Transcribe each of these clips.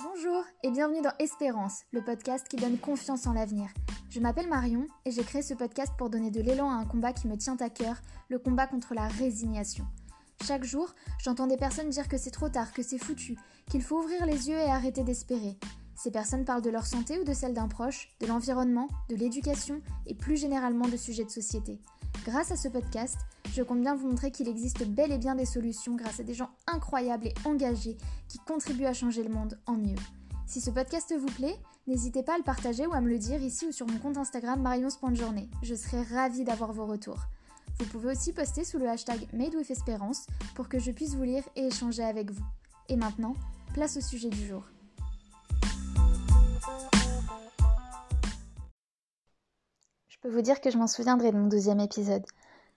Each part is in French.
Bonjour et bienvenue dans Espérance, le podcast qui donne confiance en l'avenir. Je m'appelle Marion et j'ai créé ce podcast pour donner de l'élan à un combat qui me tient à cœur, le combat contre la résignation. Chaque jour, j'entends des personnes dire que c'est trop tard, que c'est foutu, qu'il faut ouvrir les yeux et arrêter d'espérer. Ces personnes parlent de leur santé ou de celle d'un proche, de l'environnement, de l'éducation et plus généralement de sujets de société. Grâce à ce podcast, je compte bien vous montrer qu'il existe bel et bien des solutions grâce à des gens incroyables et engagés qui contribuent à changer le monde en mieux. Si ce podcast vous plaît, n'hésitez pas à le partager ou à me le dire ici ou sur mon compte Instagram MarionSpontJournée. Je serai ravie d'avoir vos retours. Vous pouvez aussi poster sous le hashtag MadeWithEspérance pour que je puisse vous lire et échanger avec vous. Et maintenant, place au sujet du jour. Je peux vous dire que je m'en souviendrai de mon 12e épisode.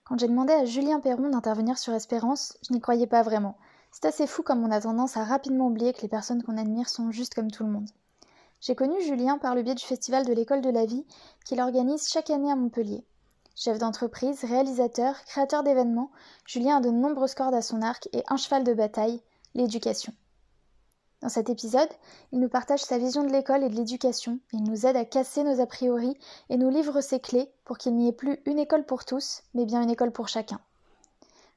Quand j'ai demandé à Julien Perron d'intervenir sur Espérance, je n'y croyais pas vraiment. C'est assez fou comme on a tendance à rapidement oublier que les personnes qu'on admire sont juste comme tout le monde. J'ai connu Julien par le biais du festival de l'École de la Vie qu'il organise chaque année à Montpellier. Chef d'entreprise, réalisateur, créateur d'événements, Julien a de nombreuses cordes à son arc et un cheval de bataille, l'éducation. Dans cet épisode, il nous partage sa vision de l'école et de l'éducation, il nous aide à casser nos a priori et nous livre ses clés pour qu'il n'y ait plus une école pour tous, mais bien une école pour chacun.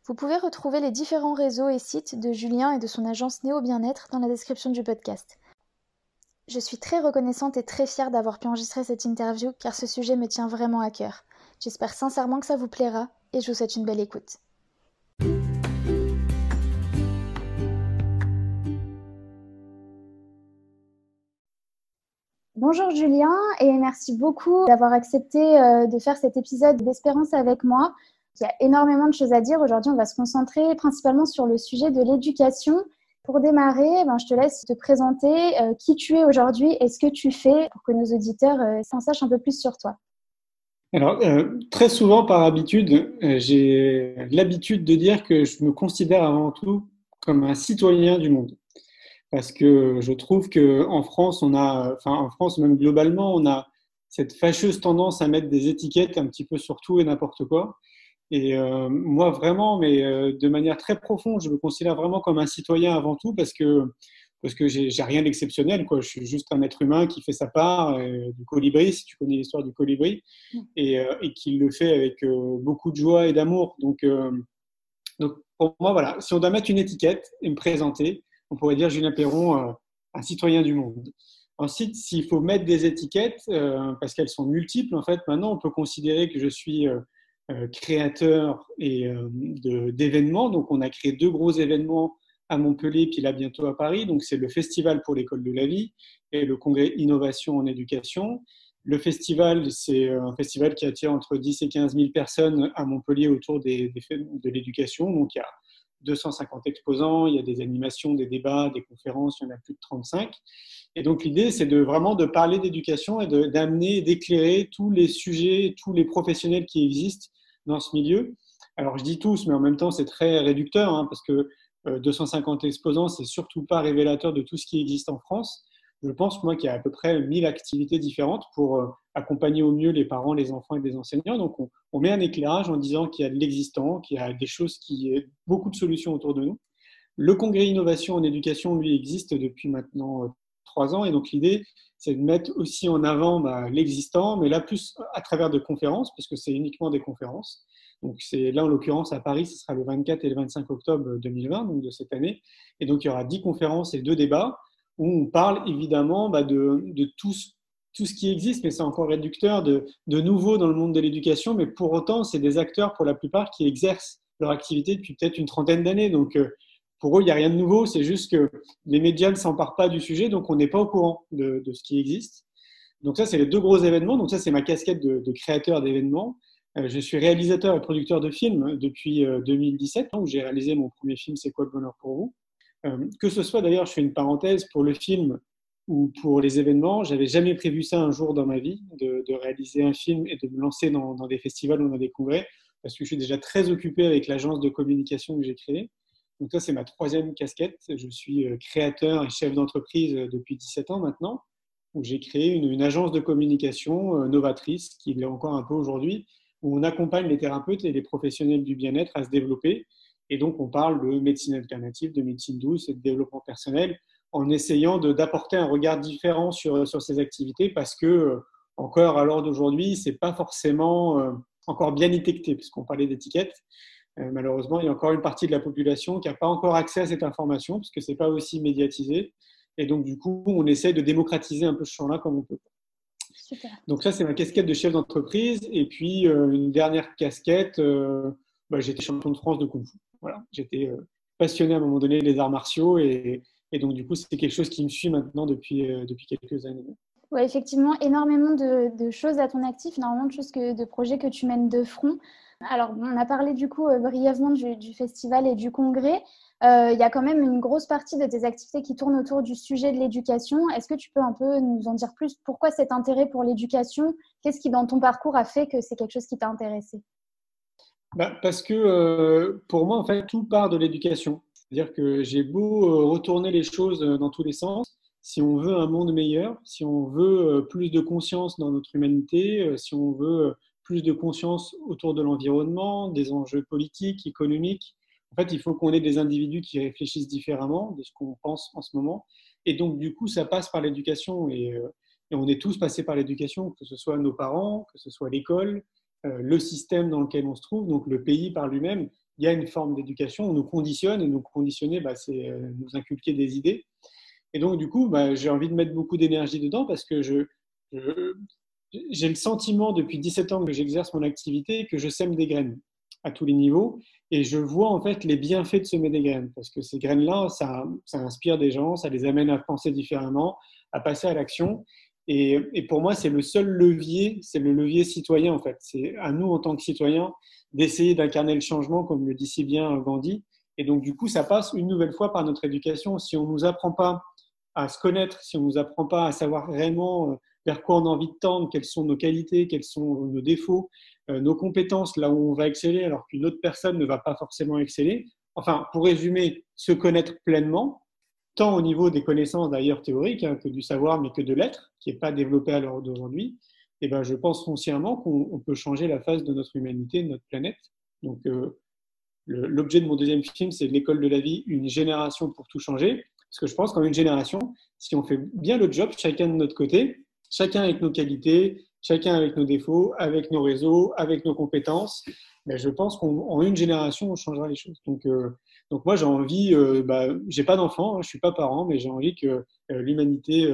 Vous pouvez retrouver les différents réseaux et sites de Julien et de son agence Néo Bien-être dans la description du podcast. Je suis très reconnaissante et très fière d'avoir pu enregistrer cette interview car ce sujet me tient vraiment à cœur. J'espère sincèrement que ça vous plaira et je vous souhaite une belle écoute. Bonjour Julien et merci beaucoup d'avoir accepté de faire cet épisode d'Espérance avec moi. Il y a énormément de choses à dire. Aujourd'hui, on va se concentrer principalement sur le sujet de l'éducation. Pour démarrer, je te laisse te présenter qui tu es aujourd'hui et ce que tu fais pour que nos auditeurs s'en sachent un peu plus sur toi. Alors, très souvent, par habitude, j'ai l'habitude de dire que je me considère avant tout comme un citoyen du monde. Parce que je trouve qu'en France, en France, même globalement, on a cette fâcheuse tendance à mettre des étiquettes un petit peu sur tout et n'importe quoi. Et moi, vraiment, mais de manière très profonde, je me considère vraiment comme un citoyen avant tout parce que j'ai rien d'exceptionnel, quoi. Je suis juste un être humain qui fait sa part du colibri, si tu connais l'histoire du colibri, et qui le fait avec beaucoup de joie et d'amour. Donc pour moi, voilà, si on doit mettre une étiquette et me présenter, on pourrait dire Julien Perron, un citoyen du monde. Ensuite, s'il faut mettre des étiquettes, parce qu'elles sont multiples, en fait, maintenant, on peut considérer que je suis créateur d'événements. Donc, on a créé 2 gros événements à Montpellier, puis là, bientôt à Paris. Donc, c'est le Festival pour l'École de la Vie et le Congrès Innovation en Éducation. Le festival, c'est un festival qui attire entre 10 et 15 000 personnes à Montpellier autour de l'éducation. Donc, il y a 250 exposants, il y a des animations, des débats, des conférences, il y en a plus de 35. Et donc, l'idée, c'est vraiment de parler d'éducation et d'amener, d'éclairer tous les sujets, tous les professionnels qui existent dans ce milieu. Alors, je dis tous, mais en même temps, c'est très réducteur, parce que 250 exposants, c'est surtout pas révélateur de tout ce qui existe en France. Je pense, moi, qu'il y a à peu près 1000 activités différentes pour accompagner au mieux les parents, les enfants et les enseignants. Donc, on met un éclairage en disant qu'il y a de l'existant, qu'il y a des choses beaucoup de solutions autour de nous. Le Congrès Innovation en Éducation, lui, existe depuis maintenant 3 ans. Et donc, l'idée, c'est de mettre aussi en avant l'existant, mais là, plus à travers de conférences, parce que c'est uniquement des conférences. Donc, c'est là, en l'occurrence, à Paris, ce sera le 24 et le 25 octobre 2020, donc de cette année. Et donc, il y aura 10 conférences et 2 débats où on parle évidemment de tout ce qui existe, mais c'est encore réducteur, de nouveau dans le monde de l'éducation. Mais pour autant, c'est des acteurs, pour la plupart, qui exercent leur activité depuis peut-être une trentaine d'années. Donc, pour eux, il n'y a rien de nouveau. C'est juste que les médias ne s'emparent pas du sujet, donc on n'est pas au courant de ce qui existe. Donc ça, c'est les 2 gros événements. Donc ça, c'est ma casquette de créateur d'événements. Je suis réalisateur et producteur de films depuis 2017, où j'ai réalisé mon premier film, C'est quoi le bonheur pour vous? Que ce soit, d'ailleurs, je fais une parenthèse, pour le film ou pour les événements, j'avais jamais prévu ça un jour dans ma vie, de réaliser un film et de me lancer dans des festivals ou dans des congrès, parce que je suis déjà très occupé avec l'agence de communication que j'ai créée. Donc ça, c'est ma 3e casquette. Je suis créateur et chef d'entreprise depuis 17 ans maintenant, où j'ai créé une agence de communication novatrice, qui l'est encore un peu aujourd'hui, où on accompagne les thérapeutes et les professionnels du bien-être à se développer. Et donc, on parle de médecine alternative, de médecine douce et de développement personnel en essayant d'apporter un regard différent sur ces activités parce que, encore à l'heure d'aujourd'hui, c'est pas forcément encore bien étiqueté, puisqu'on parlait d'étiquette. Malheureusement, il y a encore une partie de la population qui n'a pas encore accès à cette information, puisque ce n'est pas aussi médiatisé. Et donc, du coup, on essaie de démocratiser un peu ce champ-là comme on peut. Super. Donc ça, c'est ma casquette de chef d'entreprise. Et puis, une dernière casquette, j'étais champion de France de Kung Fu. Voilà, j'étais passionné à un moment donné des arts martiaux. Et donc, du coup, c'est quelque chose qui me suit maintenant depuis quelques années. Oui, effectivement, énormément de choses à ton actif, énormément de projets que tu mènes de front. Alors, on a parlé du coup brièvement du festival et du congrès. Il y a quand même une grosse partie de tes activités qui tournent autour du sujet de l'éducation. Est-ce que tu peux un peu nous en dire plus? Pourquoi cet intérêt pour l'éducation? Qu'est-ce qui, dans ton parcours, a fait que c'est quelque chose qui t'a intéressé? Parce que pour moi, en fait, tout part de l'éducation. C'est-à-dire que j'ai beau retourner les choses dans tous les sens, si on veut un monde meilleur, si on veut plus de conscience dans notre humanité, si on veut plus de conscience autour de l'environnement, des enjeux politiques, économiques, en fait, il faut qu'on ait des individus qui réfléchissent différemment de ce qu'on pense en ce moment. Et donc, du coup, ça passe par l'éducation. Et on est tous passés par l'éducation, que ce soit nos parents, que ce soit l'école, le système dans lequel on se trouve, donc le pays par lui-même. Il y a une forme d'éducation, on nous conditionne, et nous conditionner, c'est nous inculquer des idées. Et donc, du coup, j'ai envie de mettre beaucoup d'énergie dedans parce que j'ai le sentiment depuis 17 ans que j'exerce mon activité que je sème des graines à tous les niveaux et je vois en fait les bienfaits de semer des graines parce que ces graines-là, ça inspire des gens, ça les amène à penser différemment, à passer à l'action. Et pour moi, c'est le seul levier, c'est le levier citoyen en fait. C'est à nous en tant que citoyens d'essayer d'incarner le changement, comme le dit si bien Gandhi. Et donc, du coup, ça passe une nouvelle fois par notre éducation. Si on ne nous apprend pas à se connaître, si on ne nous apprend pas à savoir vraiment vers quoi on a envie de tendre, quelles sont nos qualités, quels sont nos défauts, nos compétences, là où on va exceller, alors qu'une autre personne ne va pas forcément exceller. Enfin, pour résumer, se connaître pleinement, tant au niveau des connaissances d'ailleurs théoriques que du savoir, mais que de l'être, qui n'est pas développé à l'heure d'aujourd'hui, et je pense foncièrement qu'on peut changer la face de notre humanité, de notre planète. Donc, l'objet de mon deuxième film, c'est l'école de la vie, une génération pour tout changer. Parce que je pense qu'en une génération, si on fait bien le job, chacun de notre côté, chacun avec nos qualités, chacun avec nos défauts, avec nos réseaux, avec nos compétences, je pense qu'en une génération, on changera les choses. Donc moi, j'ai envie, j'ai pas d'enfant, je suis pas parent, mais j'ai envie que l'humanité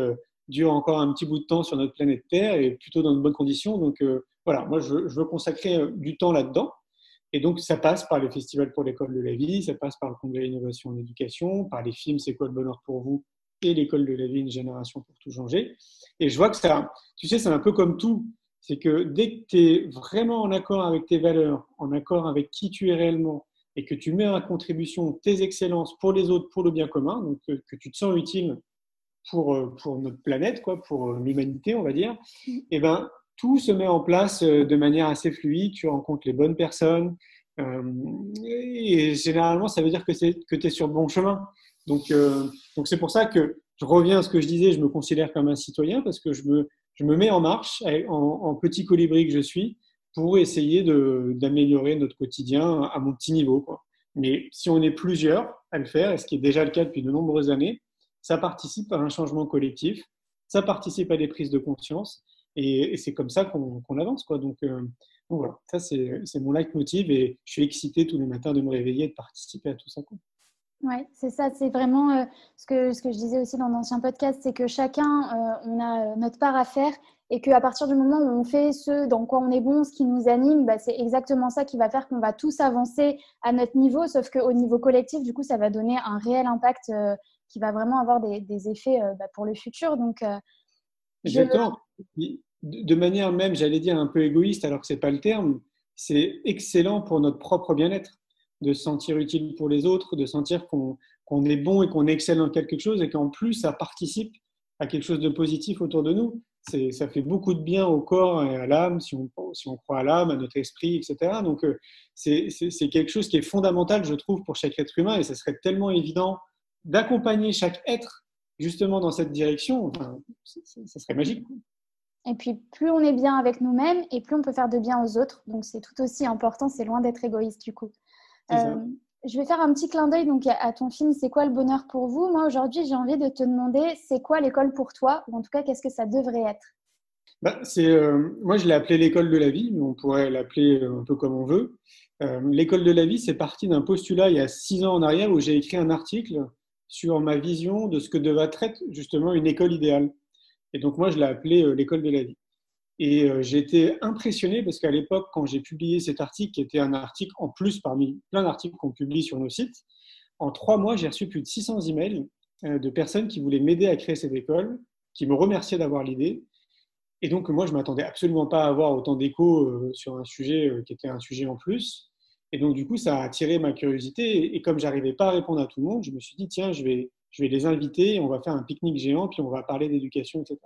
dure encore un petit bout de temps sur notre planète Terre et plutôt dans de bonnes conditions. Donc voilà, moi, je veux consacrer du temps là-dedans. Et donc, ça passe par les festivals pour l'école de la vie, ça passe par le congrès Innovation en éducation, par les films C'est quoi le bonheur pour vous et l'école de la vie, une génération pour tout changer. Et je vois que ça, tu sais, c'est un peu comme tout. C'est que dès que tu es vraiment en accord avec tes valeurs, en accord avec qui tu es réellement, et que tu mets en contribution tes excellences pour les autres, pour le bien commun, donc que tu te sens utile pour notre planète, quoi, pour l'humanité, on va dire, et tout se met en place de manière assez fluide. Tu rencontres les bonnes personnes. Et généralement, ça veut dire que tu es sur le bon chemin. Donc c'est pour ça que je reviens à ce que je disais, je me considère comme un citoyen parce que je me mets en marche en petit colibri que je suis pour essayer d'améliorer notre quotidien à mon petit niveau, quoi. Mais si on est plusieurs à le faire, et ce qui est déjà le cas depuis de nombreuses années, ça participe à un changement collectif, ça participe à des prises de conscience, et c'est comme ça qu'on avance, quoi. Donc voilà, ça c'est mon leitmotiv, et je suis excité tous les matins de me réveiller et de participer à tout ça, quoi. Oui, c'est ça, c'est vraiment ce que je disais aussi dans d'anciens podcasts, c'est que chacun, on a notre part à faire et qu'à partir du moment où on fait ce dans quoi on est bon, ce qui nous anime, c'est exactement ça qui va faire qu'on va tous avancer à notre niveau, sauf qu'au niveau collectif, du coup, ça va donner un réel impact qui va vraiment avoir des effets pour le futur. Donc, je... Exactement. De manière même, j'allais dire, un peu égoïste, alors que ce n'est pas le terme, c'est excellent pour notre propre bien-être, de se sentir utile pour les autres, de sentir qu'on est bon et qu'on excelle dans quelque chose et qu'en plus, ça participe à quelque chose de positif autour de nous. Ça fait beaucoup de bien au corps et à l'âme, si on croit à l'âme, à notre esprit, etc. Donc, c'est quelque chose qui est fondamental, je trouve, pour chaque être humain, et ça serait tellement évident d'accompagner chaque être justement dans cette direction. Enfin, ça serait magique. Et puis, plus on est bien avec nous-mêmes et plus on peut faire de bien aux autres. Donc, c'est tout aussi important, c'est loin d'être égoïste du coup. Je vais faire un petit clin d'œil donc à ton film C'est quoi le bonheur pour vous? Moi, aujourd'hui, j'ai envie de te demander, c'est quoi l'école pour toi? Ou en tout cas, qu'est-ce que ça devrait être? Moi, je l'ai appelé l'école de la vie, mais on pourrait l'appeler un peu comme on veut. L'école de la vie, c'est parti d'un postulat il y a 6 ans en arrière où j'ai écrit un article sur ma vision de ce que devrait être justement une école idéale. Et donc, moi, je l'ai appelé l'école de la vie. Et j'ai été impressionné parce qu'à l'époque, quand j'ai publié cet article, qui était un article en plus parmi plein d'articles qu'on publie sur nos sites, en 3 mois, j'ai reçu plus de 600 emails de personnes qui voulaient m'aider à créer cette école, qui me remerciaient d'avoir l'idée. Et donc, moi, je ne m'attendais absolument pas à avoir autant d'écho sur un sujet qui était un sujet en plus. Et donc, du coup, ça a attiré ma curiosité. Et comme j'arrivais pas à répondre à tout le monde, je me suis dit, tiens, je vais les inviter, on va faire un pique-nique géant, puis on va parler d'éducation, etc.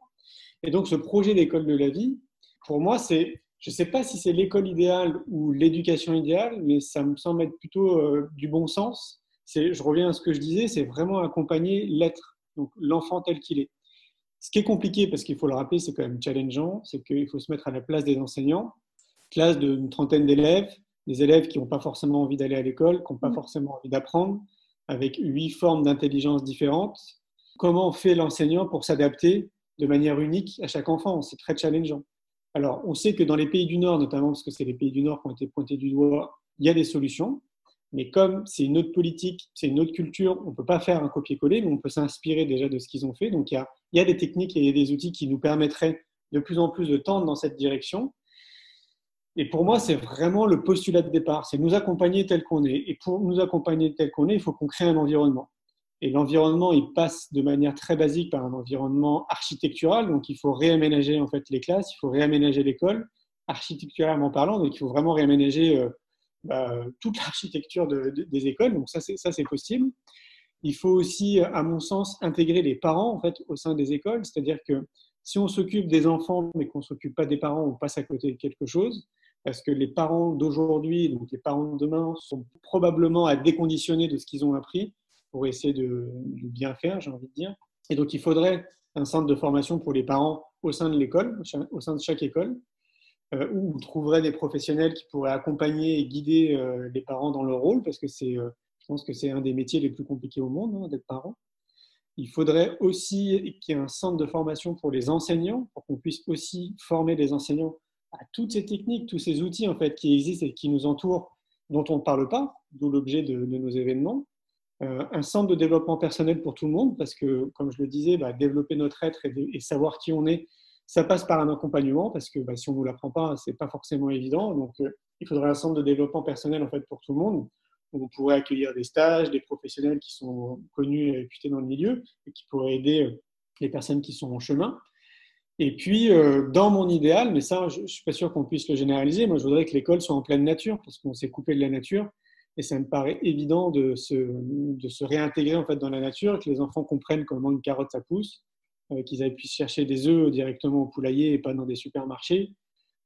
Et donc, ce projet d'école de la vie, pour moi, je ne sais pas si c'est l'école idéale ou l'éducation idéale, mais ça me semble être plutôt du bon sens. Je reviens à ce que je disais, c'est vraiment accompagner l'être, donc l'enfant tel qu'il est. Ce qui est compliqué, parce qu'il faut le rappeler, c'est quand même challengeant, c'est qu'il faut se mettre à la place des enseignants, classe d'une trentaine d'élèves, des élèves qui n'ont pas forcément envie d'aller à l'école, qui n'ont pas forcément envie d'apprendre, avec 8 formes d'intelligence différentes. Comment fait l'enseignant pour s'adapter de manière unique à chaque enfant? C'est très challengeant. Alors, on sait que dans les pays du Nord, notamment parce que c'est les pays du Nord qui ont été pointés du doigt, il y a des solutions. Mais comme c'est une autre politique, c'est une autre culture, on ne peut pas faire un copier-coller, mais on peut s'inspirer déjà de ce qu'ils ont fait. Donc, il y a des techniques et des outils qui nous permettraient de plus en plus de tendre dans cette direction. Et pour moi, c'est vraiment le postulat de départ, c'est nous accompagner tel qu'on est. Et pour nous accompagner tel qu'on est, il faut qu'on crée un environnement. Et l'environnement, il passe de manière très basique par un environnement architectural. Donc, il faut réaménager en fait les classes, il faut réaménager l'école, architecturalement parlant. Donc, il faut vraiment réaménager toute l'architecture des écoles. Donc, ça, c'est possible. Il faut aussi, à mon sens, intégrer les parents en fait au sein des écoles. C'est-à-dire que si on s'occupe des enfants, mais qu'on ne s'occupe pas des parents, on passe à côté de quelque chose. Parce que les parents d'aujourd'hui, donc les parents de demain, sont probablement à déconditionner de ce qu'ils ont appris pour essayer de bien faire, j'ai envie de dire. Et donc, il faudrait un centre de formation pour les parents au sein de l'école, au sein de chaque école, où on trouverait des professionnels qui pourraient accompagner et guider les parents dans leur rôle, parce que je pense que c'est un des métiers les plus compliqués au monde, hein, d'être parent. Il faudrait aussi qu'il y ait un centre de formation pour les enseignants, pour qu'on puisse aussi former les enseignants à toutes ces techniques, tous ces outils en fait qui existent et qui nous entourent, dont on ne parle pas, d'où l'objet de nos événements. Un centre de développement personnel pour tout le monde, parce que, comme je le disais, développer notre être et savoir qui on est, ça passe par un accompagnement, parce que si on ne nous l'apprend pas, ce n'est pas forcément évident. Donc, il faudrait un centre de développement personnel en fait, pour tout le monde, où on pourrait accueillir des stages, des professionnels qui sont connus et réputés dans le milieu, et qui pourraient aider les personnes qui sont en chemin. Et puis, dans mon idéal, mais ça, je ne suis pas sûr qu'on puisse le généraliser, moi je voudrais que l'école soit en pleine nature, parce qu'on s'est coupé de la nature. Et ça me paraît évident de se réintégrer en fait, dans la nature, que les enfants comprennent comment une carotte ça pousse, qu'ils puissent chercher des œufs directement au poulailler et pas dans des supermarchés,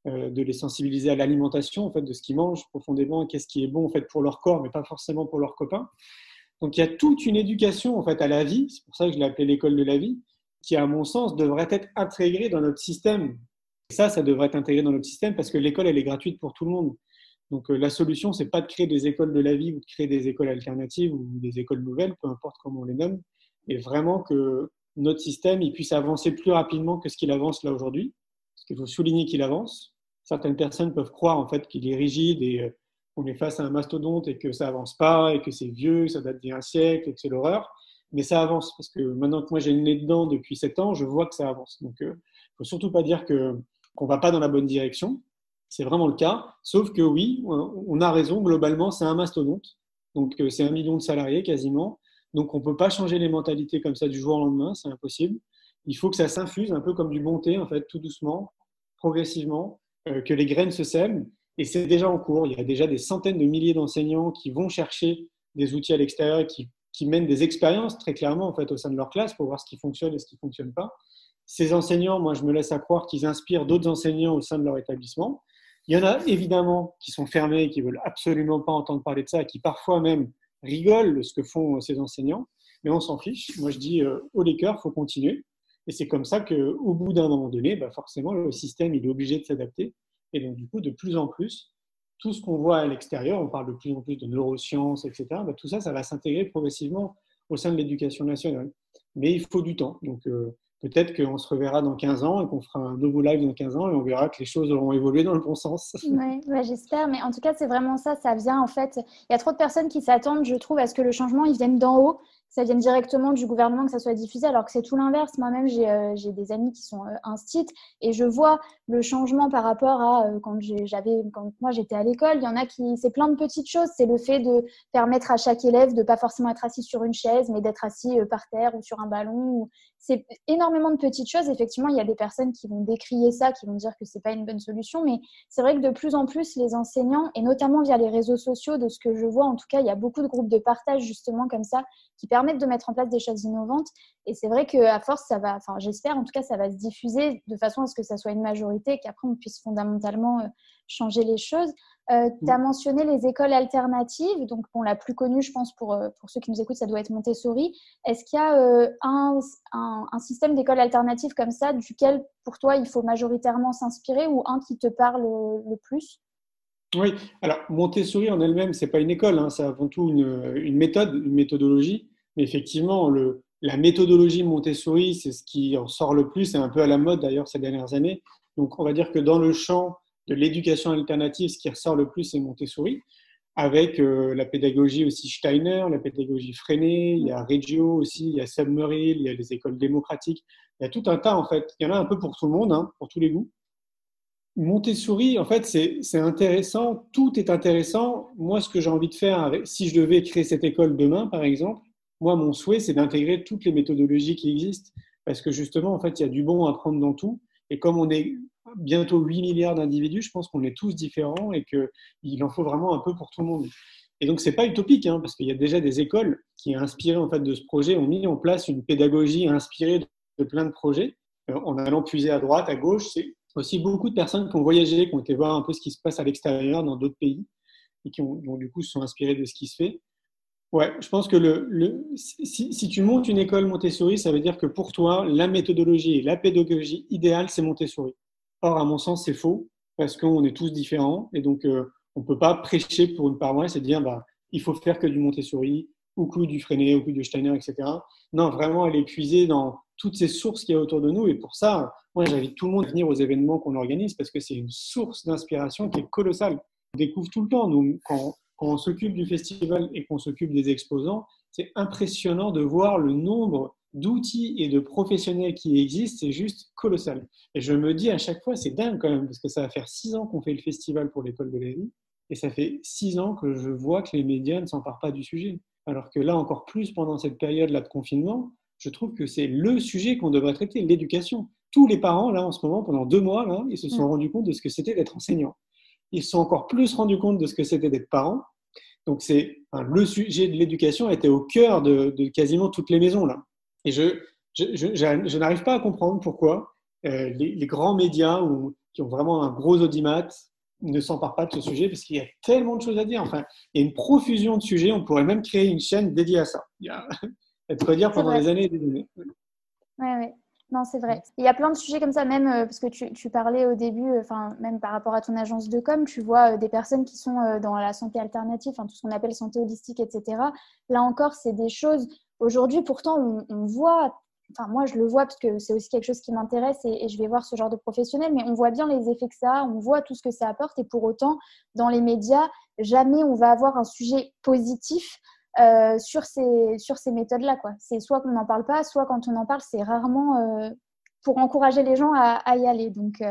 de les sensibiliser à l'alimentation, en fait, de ce qu'ils mangent profondément, qu'est-ce qui est bon en fait, pour leur corps, mais pas forcément pour leurs copains. Donc il y a toute une éducation en fait, à la vie, c'est pour ça que je l'ai appelée l'école de la vie, qui à mon sens devrait être intégrée dans notre système. Et ça devrait être intégré dans notre système parce que l'école, elle est gratuite pour tout le monde. Donc la solution, ce n'est pas de créer des écoles de la vie ou de créer des écoles alternatives ou des écoles nouvelles, peu importe comment on les nomme, mais vraiment que notre système il puisse avancer plus rapidement que ce qu'il avance là aujourd'hui. Parce qu'il faut souligner qu'il avance. Certaines personnes peuvent croire en fait qu'il est rigide et qu'on est face à un mastodonte et que ça avance pas et que c'est vieux, ça date d'il y a un siècle et que c'est l'horreur. Mais ça avance parce que maintenant que moi j'ai le nez dedans depuis 7 ans, je vois que ça avance. Donc il ne faut surtout pas dire qu'on ne va pas dans la bonne direction. C'est vraiment le cas, sauf que oui, on a raison, globalement, c'est un mastodonte. Donc, c'est 1 million de salariés quasiment. Donc, on ne peut pas changer les mentalités comme ça du jour au lendemain, c'est impossible. Il faut que ça s'infuse un peu comme du bon thé, en fait, tout doucement, progressivement, que les graines se sèment. Et c'est déjà en cours. Il y a déjà des centaines de milliers d'enseignants qui vont chercher des outils à l'extérieur et qui mènent des expériences très clairement en fait, au sein de leur classe pour voir ce qui fonctionne et ce qui ne fonctionne pas. Ces enseignants, moi, je me laisse à croire qu'ils inspirent d'autres enseignants au sein de leur établissement. Il y en a évidemment qui sont fermés, qui ne veulent absolument pas entendre parler de ça, qui parfois même rigolent de ce que font ces enseignants, mais on s'en fiche. Moi, je dis haut les cœurs, il faut continuer. Et c'est comme ça qu'au bout d'un moment donné, forcément, le système il est obligé de s'adapter. Et donc, du coup, de plus en plus, tout ce qu'on voit à l'extérieur, on parle de plus en plus de neurosciences, etc., tout ça, ça va s'intégrer progressivement au sein de l'éducation nationale. Mais il faut du temps. Donc, peut-être qu'on se reverra dans 15 ans et qu'on fera un nouveau live dans 15 ans et on verra que les choses auront évolué dans le bon sens. Ouais, ouais, j'espère, mais en tout cas, c'est vraiment ça. Ça vient en fait. Il y a trop de personnes qui s'attendent, je trouve, à ce que le changement il vienne d'en haut, que ça vienne directement du gouvernement, que ça soit diffusé, alors que c'est tout l'inverse. Moi-même, j'ai des amis qui sont instits et je vois le changement par rapport à quand moi j'étais à l'école. Il y en a qui, c'est plein de petites choses. C'est le fait de permettre à chaque élève de pas forcément être assis sur une chaise, mais d'être assis par terre ou sur un ballon. C'est énormément de petites choses. Effectivement, il y a des personnes qui vont décrier ça, qui vont dire que c'est pas une bonne solution, mais c'est vrai que de plus en plus, les enseignants, et notamment via les réseaux sociaux, de ce que je vois, en tout cas, il y a beaucoup de groupes de partage justement comme ça, qui permettent de mettre en place des choses innovantes. Et c'est vrai qu'à force, ça va, enfin j'espère en tout cas, ça va se diffuser de façon à ce que ça soit une majorité, et qu'après on puisse fondamentalement changer les choses. Tu as mentionné les écoles alternatives, donc bon, la plus connue, je pense, pour ceux qui nous écoutent, ça doit être Montessori. Est-ce qu'il y a un système d'école alternative comme ça, duquel, pour toi, il faut majoritairement s'inspirer ou un qui te parle le plus? Oui, alors Montessori en elle-même, c'est pas une école, hein, c'est avant tout une méthode, une méthodologie. Mais effectivement, la méthodologie Montessori, c'est ce qui en sort le plus, c'est un peu à la mode d'ailleurs ces dernières années. Donc on va dire que dans le champ de l'éducation alternative, ce qui ressort le plus, c'est Montessori, avec la pédagogie aussi Steiner, la pédagogie Freinet, il y a Reggio aussi, il y a Summerhill, il y a les écoles démocratiques. Il y a tout un tas en fait. Il y en a un peu pour tout le monde, hein, pour tous les goûts. Montessori, en fait, c'est intéressant. Tout est intéressant. Moi, ce que j'ai envie de faire, si je devais créer cette école demain, par exemple, moi, mon souhait, c'est d'intégrer toutes les méthodologies qui existent. Parce que justement, en fait, il y a du bon à prendre dans tout. Et comme on est bientôt 8 milliards d'individus, je pense qu'on est tous différents et qu'il en faut vraiment un peu pour tout le monde. Et donc, c'est pas utopique, hein, parce qu'il y a déjà des écoles qui, inspirées en fait, de ce projet, ont mis en place une pédagogie inspirée de plein de projets, en allant puiser à droite, à gauche. C'est aussi beaucoup de personnes qui ont voyagé, qui ont été voir un peu ce qui se passe à l'extérieur dans d'autres pays et qui ont, donc, du coup, se sont inspirés de ce qui se fait. Ouais, je pense que si tu montes une école Montessori, ça veut dire que pour toi, la méthodologie et la pédagogie idéale, c'est Montessori. Or, à mon sens, c'est faux parce qu'on est tous différents et donc on ne peut pas prêcher pour une paroisse et dire bah, il faut faire que du Montessori ou que du Freinet ou que du Steiner, etc. Non, vraiment aller puiser dans toutes ces sources qu'il y a autour de nous et pour ça, moi, j'invite tout le monde à venir aux événements qu'on organise parce que c'est une source d'inspiration qui est colossale. On découvre tout le temps, nous, quand on s'occupe du festival et qu'on s'occupe des exposants, c'est impressionnant de voir le nombre d'outils et de professionnels qui existent, c'est juste colossal. Et je me dis à chaque fois, c'est dingue quand même, parce que ça va faire 6 ans qu'on fait le festival pour l'école de la vie, et ça fait 6 ans que je vois que les médias ne s'emparent pas du sujet. Alors que là, encore plus pendant cette période-là de confinement, je trouve que c'est le sujet qu'on devrait traiter, l'éducation. Tous les parents, là, en ce moment, pendant 2 mois, là, ils se sont rendus compte de ce que c'était d'être enseignant. Ils se sont encore plus rendus compte de ce que c'était d'être parents. Donc, le sujet de l'éducation était au cœur de quasiment toutes les maisons, là. Et je n'arrive pas à comprendre pourquoi les grands médias qui ont vraiment un gros audimat ne s'emparent pas de ce sujet, parce qu'il y a tellement de choses à dire. Enfin, il y a une profusion de sujets. On pourrait même créer une chaîne dédiée à ça. Il y a de quoi dire pendant des années et des années. Oui, oui. Non, c'est vrai. Il y a plein de sujets comme ça, même parce que tu parlais au début, même par rapport à ton agence de com, tu vois des personnes qui sont dans la santé alternative, tout ce qu'on appelle santé holistique, etc. Là encore, c'est des choses. Aujourd'hui, pourtant, on voit, moi je le vois parce que c'est aussi quelque chose qui m'intéresse et je vais voir ce genre de professionnel, mais on voit bien les effets que ça a, on voit tout ce que ça apporte et pour autant, dans les médias, jamais on va avoir un sujet positif sur ces méthodes-là, quoi. C'est soit qu'on n'en parle pas, soit quand on en parle, c'est rarement pour encourager les gens à y aller. Donc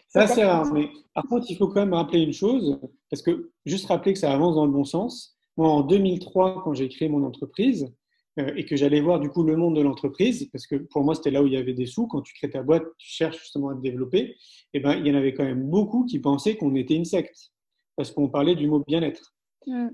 ça, c'est rare. Mais par contre, il faut quand même rappeler une chose, parce que juste rappeler que ça avance dans le bon sens. Moi, en 2003, quand j'ai créé mon entreprise et que j'allais voir du coup le monde de l'entreprise, parce que pour moi, c'était là où il y avait des sous. Quand tu crées ta boîte, tu cherches justement à te développer. Et ben, il y en avait quand même beaucoup qui pensaient qu'on était une secte, parce qu'on parlait du mot bien-être. On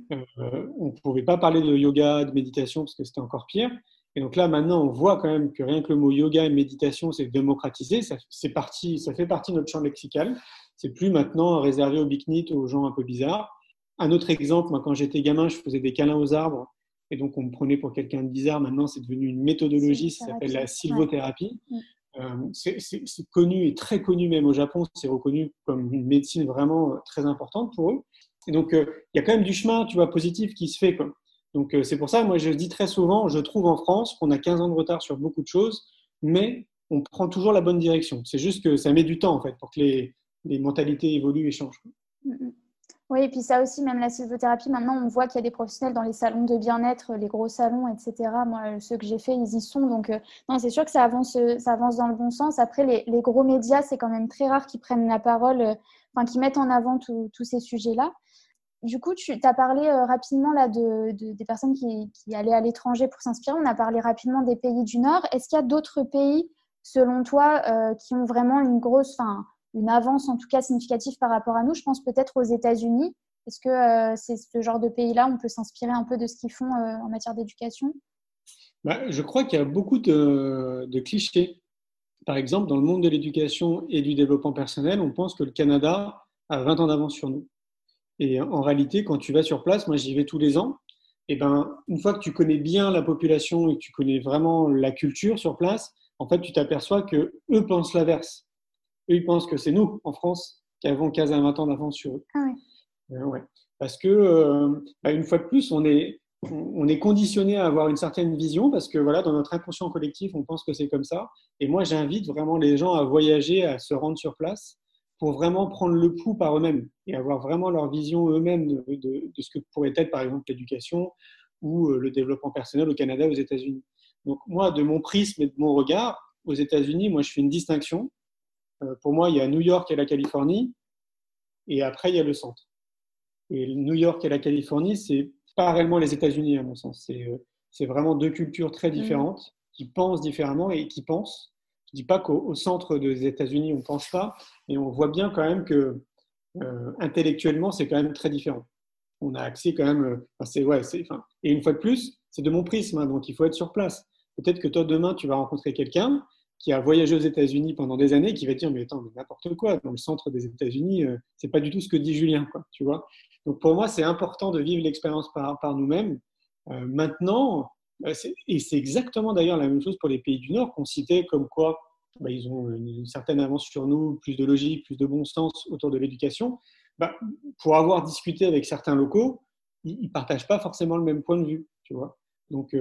ne pouvait pas parler de yoga, de méditation, parce que c'était encore pire. Et donc là, maintenant, on voit quand même que rien que le mot yoga et méditation, c'est démocratisé. Ça fait partie de notre champ lexical. C'est plus maintenant réservé aux biknites, aux gens un peu bizarres. Un autre exemple, moi, quand j'étais gamin, je faisais des câlins aux arbres. Et donc, on me prenait pour quelqu'un de bizarre. Maintenant, c'est devenu une méthodologie, ça s'appelle la sylvothérapie. C'est connu et très connu même au Japon. C'est reconnu comme une médecine vraiment très importante pour eux. Et donc, il y a quand même du chemin, tu vois, positif qui se fait, quoi. Donc, c'est pour ça, moi, je dis très souvent, je trouve en France qu'on a 15 ans de retard sur beaucoup de choses, mais on prend toujours la bonne direction. C'est juste que ça met du temps, en fait, pour que les mentalités évoluent et changent. Mm, mm. Oui, et puis ça aussi, même la sylvothérapie, maintenant, on voit qu'il y a des professionnels dans les salons de bien-être, les gros salons, etc. Moi, ceux que j'ai faits, ils y sont. Donc, non, c'est sûr que ça avance dans le bon sens. Après, les gros médias, c'est quand même très rare qu'ils prennent la parole, enfin, qu'ils mettent en avant tous ces sujets-là. Du coup, tu as parlé rapidement là, des personnes qui allaient à l'étranger pour s'inspirer. On a parlé rapidement des pays du Nord. Est-ce qu'il y a d'autres pays, selon toi, qui ont vraiment une avance en tout cas significative par rapport à nous? Je pense peut-être aux États-Unis. Est-ce que c'est ce genre de pays-là, on peut s'inspirer un peu de ce qu'ils font en matière d'éducation? Bah, je crois qu'il y a beaucoup de clichés. Par exemple, dans le monde de l'éducation et du développement personnel, on pense que le Canada a 20 ans d'avance sur nous. Et en réalité, quand tu vas sur place, moi j'y vais tous les ans, et ben, une fois que tu connais bien la population et que tu connais vraiment la culture sur place, en fait, tu t'aperçois que eux pensent l'inverse. Eux, ils pensent que c'est nous, en France, qui avons 15 à 20 ans d'avance sur eux. Ah ouais. Ouais. Parce que, une fois de plus, on est conditionné à avoir une certaine vision parce que voilà, dans notre inconscient collectif, on pense que c'est comme ça. Et moi, j'invite vraiment les gens à voyager, à se rendre sur place pour vraiment prendre le pouls par eux-mêmes et avoir vraiment leur vision eux-mêmes de ce que pourrait être, par exemple, l'éducation ou le développement personnel au Canada, aux États-Unis. Donc, moi, de mon prisme et de mon regard, aux États-Unis, moi, je fais une distinction. Pour moi, il y a New York et la Californie, et après, il y a le centre. Et New York et la Californie, c'est pas réellement les États-Unis, à mon sens. C'est vraiment deux cultures très différentes, qui pensent différemment et qui pensent. Je dis pas qu'au centre des États-Unis, on pense pas, mais on voit bien quand même que intellectuellement, c'est quand même très différent. On a accès quand même. Et une fois de plus, c'est de mon prisme, hein, donc il faut être sur place. Peut-être que toi, demain, tu vas rencontrer quelqu'un qui a voyagé aux États-Unis pendant des années, qui va te dire, mais attends, mais n'importe quoi, dans le centre des États-Unis, c'est pas du tout ce que dit Julien, quoi, tu vois. Donc pour moi, c'est important de vivre l'expérience par nous-mêmes. Maintenant, et c'est exactement d'ailleurs la même chose pour les pays du Nord qu'on citait comme quoi ils ont une certaine avance sur nous, plus de logique, plus de bon sens autour de l'éducation. Pour avoir discuté avec certains locaux, ils ne partagent pas forcément le même point de vue, tu vois. Donc,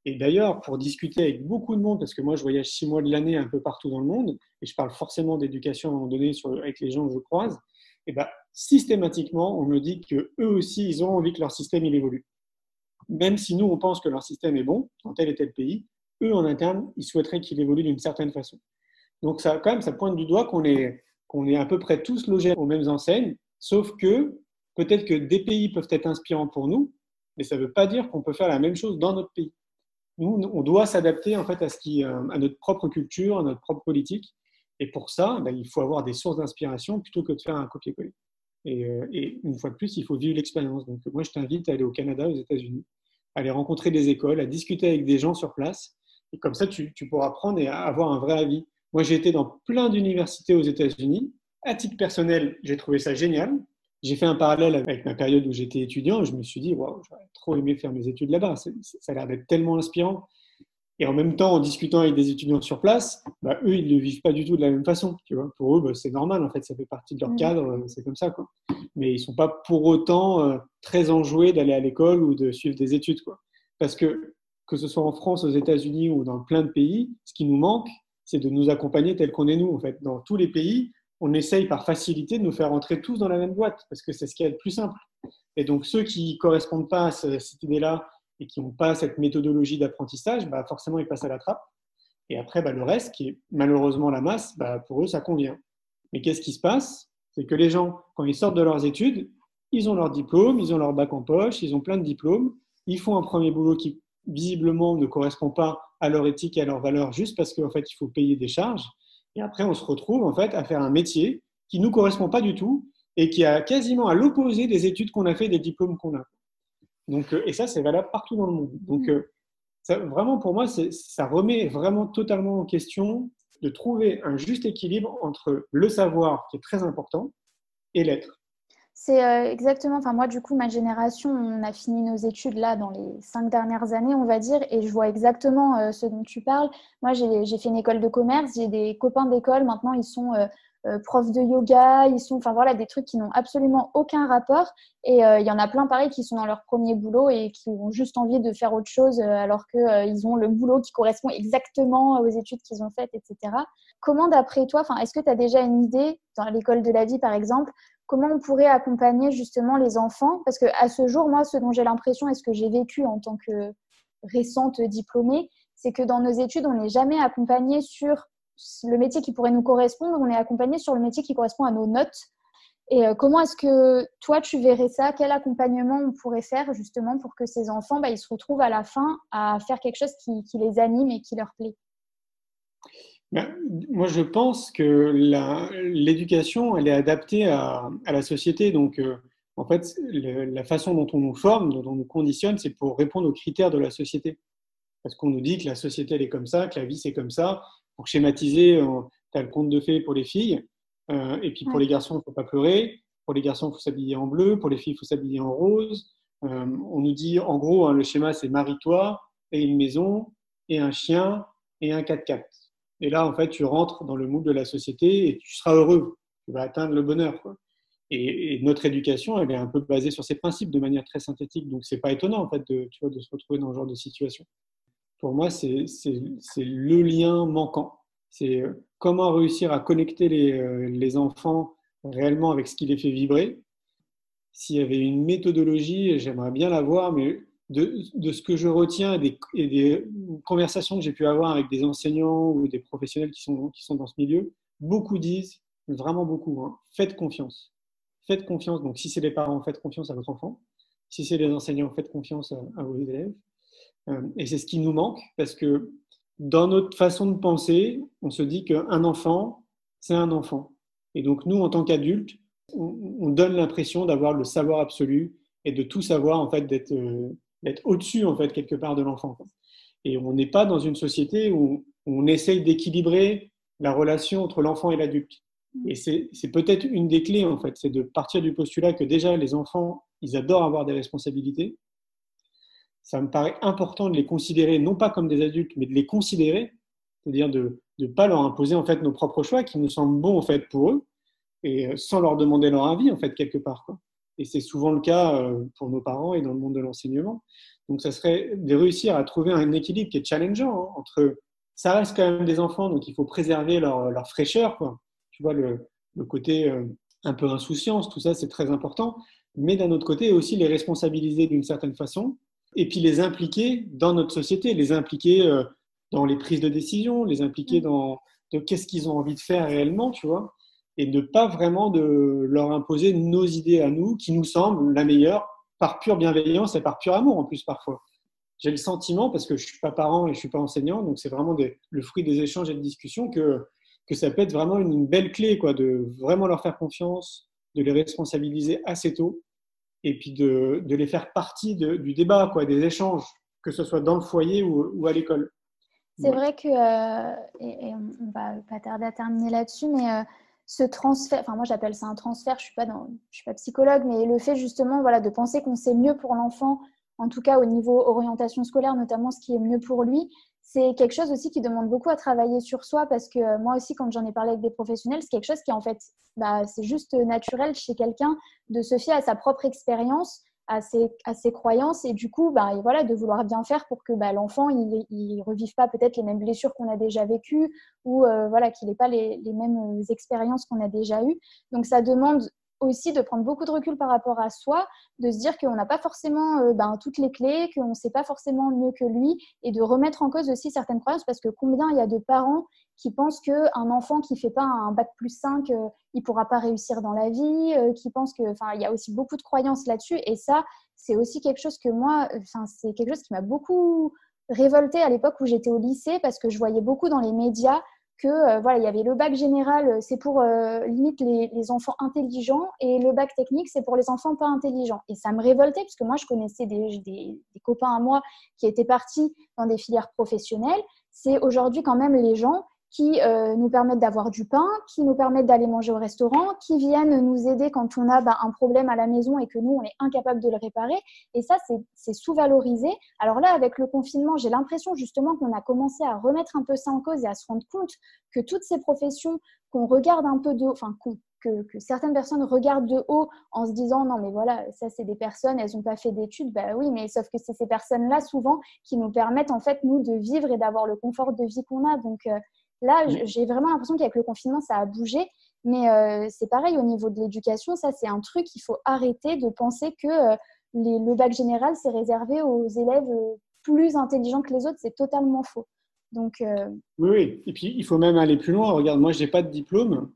et d'ailleurs, pour discuter avec beaucoup de monde, parce que moi je voyage 6 mois de l'année un peu partout dans le monde, et je parle forcément d'éducation à un moment donné avec les gens que je croise, et systématiquement, on me dit qu'eux aussi, ils ont envie que leur système il évolue. Même si nous, on pense que leur système est bon dans tel et tel pays, eux, en interne, ils souhaiteraient qu'il évolue d'une certaine façon. Donc, ça, quand même, ça pointe du doigt qu'on est à peu près tous logés aux mêmes enseignes, sauf que peut-être que des pays peuvent être inspirants pour nous, mais ça ne veut pas dire qu'on peut faire la même chose dans notre pays. Nous, on doit s'adapter en fait à notre propre culture, à notre propre politique. Et pour ça, il faut avoir des sources d'inspiration plutôt que de faire un copier-coller. Et une fois de plus, il faut vivre l'expérience. Donc moi, je t'invite à aller au Canada, aux États-Unis, à aller rencontrer des écoles, à discuter avec des gens sur place. Et comme ça, tu pourras apprendre et avoir un vrai avis. Moi, j'ai été dans plein d'universités aux États-Unis. À titre personnel, j'ai trouvé ça génial. J'ai fait un parallèle avec ma période où j'étais étudiant. Je me suis dit, wow, j'aurais trop aimé faire mes études là-bas. Ça a l'air d'être tellement inspirant. Et en même temps, en discutant avec des étudiants sur place, eux, ils ne le vivent pas du tout de la même façon. Tu vois. Pour eux, c'est normal, en fait, ça fait partie de leur cadre, c'est comme ça, quoi. Mais ils ne sont pas pour autant très enjoués d'aller à l'école ou de suivre des études, quoi. Parce que ce soit en France, aux États-Unis ou dans plein de pays, ce qui nous manque, c'est de nous accompagner tel qu'on est nous, en fait. Dans tous les pays, on essaye par facilité de nous faire entrer tous dans la même boîte, parce que c'est ce qui est le plus simple. Et donc, ceux qui ne correspondent pas à cette idée-là, et qui n'ont pas cette méthodologie d'apprentissage, forcément, ils passent à la trappe. Et après, le reste, qui est malheureusement la masse, pour eux, ça convient. Mais qu'est-ce qui se passe? C'est que les gens, quand ils sortent de leurs études, ils ont leur diplôme, ils ont leur bac en poche, ils ont plein de diplômes, ils font un premier boulot qui, visiblement, ne correspond pas à leur éthique et à leurs valeurs, juste parce qu'en fait, il faut payer des charges. Et après, on se retrouve, en fait, à faire un métier qui ne nous correspond pas du tout et qui est quasiment à l'opposé des études qu'on a fait, des diplômes qu'on a. Donc, et ça, c'est valable partout dans le monde. Donc, ça, vraiment, pour moi, ça remet vraiment totalement en question de trouver un juste équilibre entre le savoir, qui est très important, et l'être. C'est exactement, enfin moi du coup ma génération, on a fini nos études là dans les 5 dernières années on va dire et je vois exactement ce dont tu parles. Moi j'ai fait une école de commerce, j'ai des copains d'école maintenant ils sont profs de yoga, ils sont, enfin voilà des trucs qui n'ont absolument aucun rapport et il y en a plein pareil qui sont dans leur premier boulot et qui ont juste envie de faire autre chose alors que ils ont le boulot qui correspond exactement aux études qu'ils ont faites, etc. Comment d'après toi, enfin est-ce que tu as déjà une idée dans l'école de la vie par exemple? Comment on pourrait accompagner justement les enfants? Parce qu'à ce jour, moi, ce dont j'ai l'impression et ce que j'ai vécu en tant que récente diplômée, c'est que dans nos études, on n'est jamais accompagné sur le métier qui pourrait nous correspondre, on est accompagné sur le métier qui correspond à nos notes. Et comment est-ce que toi, tu verrais ça? Quel accompagnement on pourrait faire justement pour que ces enfants, ils se retrouvent à la fin à faire quelque chose qui les anime et qui leur plaît? Ben, moi, je pense que l'éducation, elle est adaptée à la société. Donc, en fait, la façon dont on nous forme, dont on nous conditionne, c'est pour répondre aux critères de la société. Parce qu'on nous dit que la société, elle est comme ça, que la vie, c'est comme ça. Pour schématiser, tu as le conte de fées pour les filles. Et puis, pour Ouais. les garçons, il ne faut pas pleurer. Pour les garçons, il faut s'habiller en bleu. Pour les filles, il faut s'habiller en rose. On nous dit, en gros, hein, le schéma, c'est marie-toi et une maison et un chien et un 4x4. Et là, en fait, tu rentres dans le moule de la société et tu seras heureux. Tu vas atteindre le bonheur, quoi. Et notre éducation, elle est un peu basée sur ces principes de manière très synthétique. Donc, c'est pas étonnant, en fait, tu vois, de se retrouver dans ce genre de situation. Pour moi, c'est le lien manquant. C'est comment réussir à connecter les enfants réellement avec ce qui les fait vibrer. S'il y avait une méthodologie, j'aimerais bien la voir, mais de ce que je retiens et des conversations que j'ai pu avoir avec des enseignants ou des professionnels qui sont dans ce milieu, beaucoup disent, vraiment beaucoup, hein, faites confiance. Faites confiance. Donc, si c'est les parents, faites confiance à votre enfant. Si c'est les enseignants, faites confiance à vos élèves. Et c'est ce qui nous manque parce que dans notre façon de penser, on se dit qu'un enfant, c'est un enfant. Et donc nous, en tant qu'adultes, on donne l'impression d'avoir le savoir absolu et de tout savoir, en fait, d'être au-dessus, en fait, quelque part de l'enfant. Et on n'est pas dans une société où on essaye d'équilibrer la relation entre l'enfant et l'adulte. Et c'est peut-être une des clés, en fait, c'est de partir du postulat que déjà les enfants, ils adorent avoir des responsabilités. Ça me paraît important de les considérer, non pas comme des adultes, mais de les considérer, c'est-à-dire de ne pas leur imposer en fait nos propres choix qui nous semblent bons en fait pour eux, et sans leur demander leur avis en fait quelque part, quoi. Et c'est souvent le cas pour nos parents et dans le monde de l'enseignement. Donc ça serait de réussir à trouver un équilibre qui est challengeant, hein, entre ça reste quand même des enfants, donc il faut préserver leur fraîcheur, quoi. Tu vois le côté un peu insouciance, tout ça c'est très important, mais d'un autre côté aussi les responsabiliser d'une certaine façon et puis les impliquer dans notre société, les impliquer dans les prises de décision, les impliquer dans de qu'est-ce qu'ils ont envie de faire réellement, tu vois, et ne pas vraiment de leur imposer nos idées à nous, qui nous semblent la meilleure, par pure bienveillance et par pur amour en plus parfois. J'ai le sentiment, parce que je ne suis pas parent et je ne suis pas enseignant, donc c'est vraiment le fruit des échanges et de discussions, que ça peut être vraiment une belle clé, quoi, de vraiment leur faire confiance, de les responsabiliser assez tôt et puis de les faire partie du débat, quoi, des échanges, que ce soit dans le foyer ou à l'école. C'est Ouais. vrai que, et on va pas tarder à terminer là-dessus, mais ce transfert, enfin moi j'appelle ça un transfert, je suis pas psychologue, mais le fait justement voilà, de penser qu'on sait mieux pour l'enfant, en tout cas au niveau orientation scolaire, notamment ce qui est mieux pour lui, c'est quelque chose aussi qui demande beaucoup à travailler sur soi, parce que moi aussi quand j'en ai parlé avec des professionnels, c'est quelque chose qui en fait, c'est juste naturel chez quelqu'un de se fier à sa propre expérience à ses croyances et du coup et voilà, de vouloir bien faire pour que l'enfant il revive pas peut-être les mêmes blessures qu'on a déjà vécues ou voilà, qu'il n'ait pas les mêmes expériences qu'on a déjà eues. Donc ça demande aussi de prendre beaucoup de recul par rapport à soi, de se dire qu'on n'a pas forcément toutes les clés, qu'on ne sait pas forcément mieux que lui et de remettre en cause aussi certaines croyances parce que combien il y a de parents qui pensent qu'un enfant qui ne fait pas un bac+5, il ne pourra pas réussir dans la vie, qui pensent que, il y a aussi beaucoup de croyances là-dessus. Et ça, c'est aussi quelque chose que moi, c'est quelque chose qui m'a beaucoup révoltée à l'époque où j'étais au lycée parce que je voyais beaucoup dans les médias que voilà, il y avait le bac général, c'est pour limite les enfants intelligents et le bac technique, c'est pour les enfants pas intelligents. Et ça me révoltait parce que moi, je connaissais des copains à moi qui étaient partis dans des filières professionnelles. C'est aujourd'hui quand même les gens qui nous permettent d'avoir du pain, qui nous permettent d'aller manger au restaurant, qui viennent nous aider quand on a un problème à la maison et que nous, on est incapable de le réparer. Et ça, c'est sous-valorisé. Alors là, avec le confinement, j'ai l'impression justement qu'on a commencé à remettre un peu ça en cause et à se rendre compte que toutes ces professions qu'on regarde un peu de haut, que certaines personnes regardent de haut en se disant non mais voilà, ça c'est des personnes, elles n'ont pas fait d'études, oui, mais sauf que c'est ces personnes-là souvent qui nous permettent en fait nous de vivre et d'avoir le confort de vie qu'on a. Donc là, j'ai vraiment l'impression qu'avec le confinement, ça a bougé, mais c'est pareil au niveau de l'éducation, ça c'est un truc, il faut arrêter de penser que le bac général c'est réservé aux élèves plus intelligents que les autres, c'est totalement faux. Donc, Oui, et puis il faut même aller plus loin. Regarde, moi, je n'ai pas de diplôme.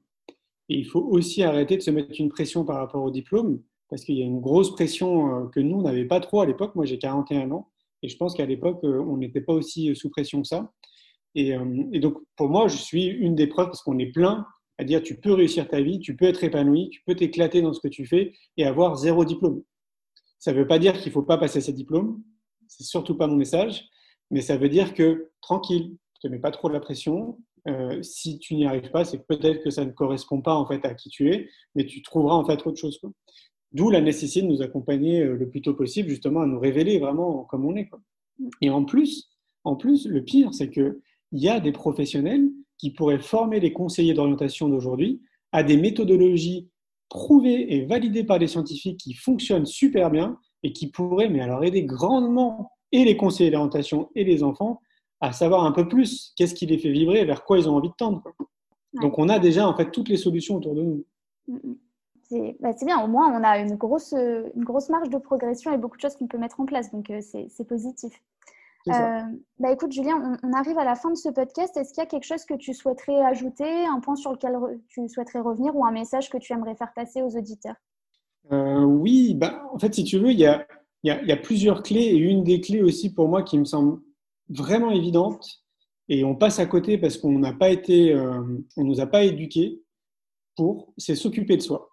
Et il faut aussi arrêter de se mettre une pression par rapport au diplôme, parce qu'il y a une grosse pression que nous, on n'avait pas trop à l'époque. Moi, j'ai 41 ans, et je pense qu'à l'époque, on n'était pas aussi sous pression que ça. Et donc, pour moi, je suis une des preuves, parce qu'on est plein à dire tu peux réussir ta vie, tu peux être épanoui, tu peux t'éclater dans ce que tu fais et avoir 0 diplôme. Ça ne veut pas dire qu'il ne faut pas passer ces diplômes, c'est surtout pas mon message, mais ça veut dire que tranquille, ne te mets pas trop la pression. Si tu n'y arrives pas, c'est peut-être que ça ne correspond pas en fait à qui tu es, mais tu trouveras en fait autre chose, quoi. D'où la nécessité de nous accompagner le plus tôt possible, justement, à nous révéler vraiment comme on est, quoi. Et en plus, le pire, c'est qu'il y a des professionnels qui pourraient former les conseillers d'orientation d'aujourd'hui à des méthodologies prouvées et validées par des scientifiques qui fonctionnent super bien et qui pourraient, mais alors, aider grandement et les conseillers d'orientation et les enfants à savoir un peu plus qu'est-ce qui les fait vibrer et vers quoi ils ont envie de tendre, quoi. ouais. Donc, on a déjà en fait toutes les solutions autour de nous. C'est bien, au moins on a une grosse marge de progression et beaucoup de choses qu'on peut mettre en place, donc c'est positif. Écoute Julien, on arrive à la fin de ce podcast. Est-ce qu'il y a quelque chose que tu souhaiterais ajouter, un point sur lequel tu souhaiterais revenir ou un message que tu aimerais faire passer aux auditeurs? Oui, en fait, si tu veux, il y a plusieurs clés et une des clés aussi pour moi qui me semble vraiment évidente et on passe à côté parce qu'on n'a pas été, on nous a pas éduqués c'est s'occuper de soi.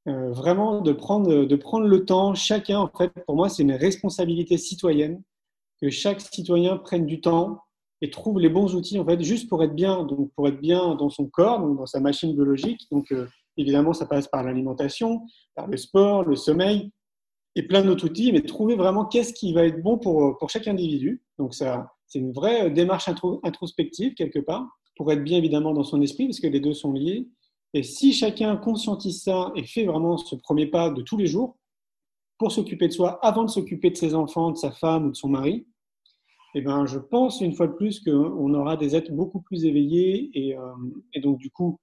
Vraiment de prendre le temps, chacun, en fait, pour moi, c'est une responsabilité citoyenne que chaque citoyen prenne du temps et trouve les bons outils, en fait, juste pour être bien, donc pour être bien dans son corps, donc dans sa machine biologique. Donc, évidemment, ça passe par l'alimentation, par le sport, le sommeil et plein d'autres outils, mais trouver vraiment qu'est-ce qui va être bon pour chaque individu. Donc, ça, c'est une vraie démarche introspective, quelque part, pour être bien, évidemment, dans son esprit, parce que les deux sont liés. Et si chacun conscientise ça et fait vraiment ce premier pas de tous les jours pour s'occuper de soi avant de s'occuper de ses enfants, de sa femme ou de son mari, eh ben, je pense une fois de plus qu'on aura des êtres beaucoup plus éveillés et donc du coup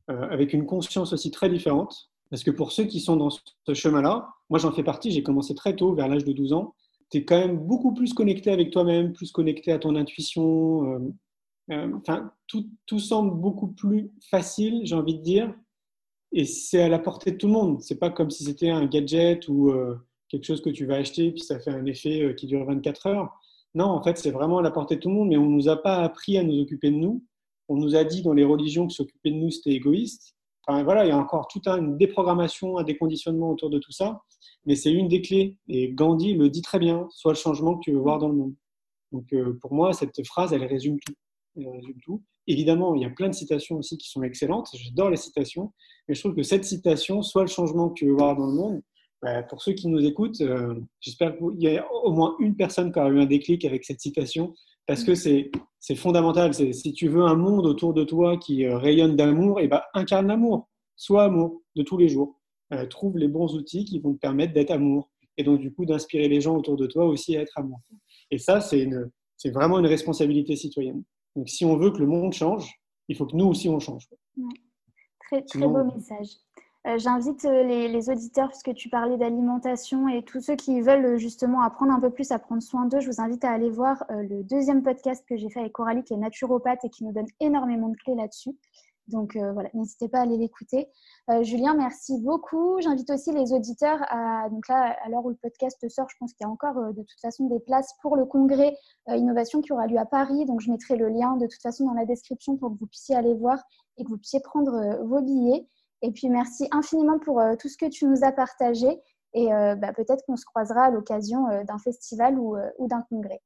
avec une conscience aussi très différente. Parce que pour ceux qui sont dans ce chemin-là, moi j'en fais partie, j'ai commencé très tôt, vers l'âge de 12 ans, tu es quand même beaucoup plus connecté avec toi-même, plus connecté à ton intuition. Enfin, tout semble beaucoup plus facile, j'ai envie de dire, et c'est à la portée de tout le monde. C'est pas comme si c'était un gadget ou quelque chose que tu vas acheter puis ça fait un effet qui dure 24 heures. Non, en fait, c'est vraiment à la portée de tout le monde, mais on nous a pas appris à nous occuper de nous. On nous a dit dans les religions que s'occuper de nous, c'était égoïste. Enfin, voilà, il y a encore toute une déprogrammation, un déconditionnement autour de tout ça, mais c'est une des clés. Et Gandhi le dit très bien, sois le changement que tu veux voir dans le monde. Donc, pour moi, cette phrase, elle résume tout. Elle résume tout. Évidemment, il y a plein de citations aussi qui sont excellentes. J'adore les citations. Mais je trouve que cette citation, soit le changement que tu veux voir dans le monde, pour ceux qui nous écoutent, j'espère qu'il y a au moins une personne qui aura eu un déclic avec cette citation, parce que c'est fondamental. Si tu veux un monde autour de toi qui rayonne d'amour, et incarne l'amour. Sois amour de tous les jours. Trouve les bons outils qui vont te permettre d'être amour. Et donc, du coup, d'inspirer les gens autour de toi aussi à être amour. Et ça, c'est vraiment une responsabilité citoyenne. Donc, si on veut que le monde change, il faut que nous aussi, on change. Ouais. Très beau message. J'invite les auditeurs, puisque tu parlais d'alimentation et tous ceux qui veulent justement apprendre un peu plus à prendre soin d'eux, je vous invite à aller voir le deuxième podcast que j'ai fait avec Coralie, qui est naturopathe et qui nous donne énormément de clés là-dessus. Donc voilà, n'hésitez pas à aller l'écouter. Julien, merci beaucoup. J'invite aussi les auditeurs donc là, à l'heure où le podcast sort, je pense qu'il y a encore de toute façon des places pour le congrès innovation qui aura lieu à Paris. Donc je mettrai le lien de toute façon dans la description pour que vous puissiez aller voir et que vous puissiez prendre vos billets. Et puis merci infiniment pour tout ce que tu nous as partagé. Et peut-être qu'on se croisera à l'occasion d'un festival ou d'un congrès.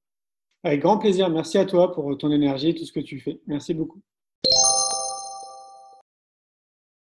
Avec grand plaisir. Merci à toi pour ton énergie et tout ce que tu fais. Merci beaucoup.